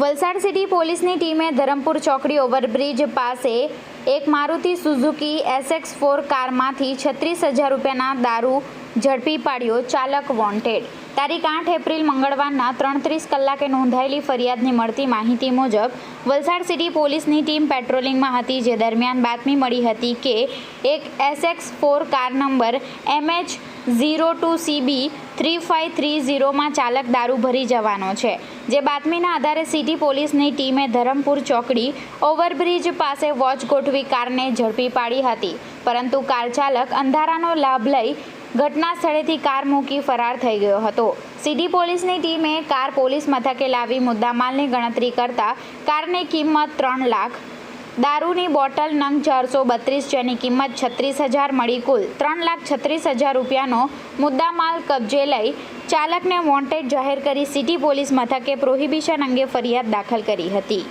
Valsad city પોલીસની ટીમે ધરમપુર ચોકડી ઓવરબ્રિજ પાસે એક મારુતિ સુઝુકી SX4 કારમાંથી 36,000 રૂપિયાના દારૂ ઝડપી પાડ્યો. ચાલક વોન્ટેડ. તારીખ 8 એપ્રિલ મંગળવારના 3:30 કલાકે નોંધાયેલી ફરિયાદની મળતી માહિતી મુજબ વલસાડ સિટી પોલીસની ટીમ પેટ્રોલિંગમાં હતી, જે દરમિયાન બાતમી મળી હતી કે એક SX4 કાર નંબર MH02CB 3530માં ચાલક દારૂ ભરી જવાનો છે. જે બાતમીના આધારે સિટી પોલીસની ટીમે ધરમપુર ચોકડી ઓવરબ્રિજ પાસે વોચ ગોઠવી કારને ઝડપી પાડી હતી, પરંતુ કાર ચાલક અંધારાનો લાભ લઈ ઘટના સ્થળેથી કાર મૂકી ફરાર થઈ ગયો હતો. સિટી પોલીસની ટીમે કાર પોલીસ મથકે લાવી મુદ્દામાલની ગણતરી કરતા કારની કિંમત 3 લાખ, દારૂની બોટલ નંગ 432 જેની કિંમત 36,000 મળી કુલ 3,36,000 રૂપિયાનો મુદ્દામાલ કબજે લઈ ચાલકને વોન્ટેડ જાહેર કરી સિટી પોલીસ મથકે પ્રોહિબિશન અંગે ફરિયાદ દાખલ કરી હતી.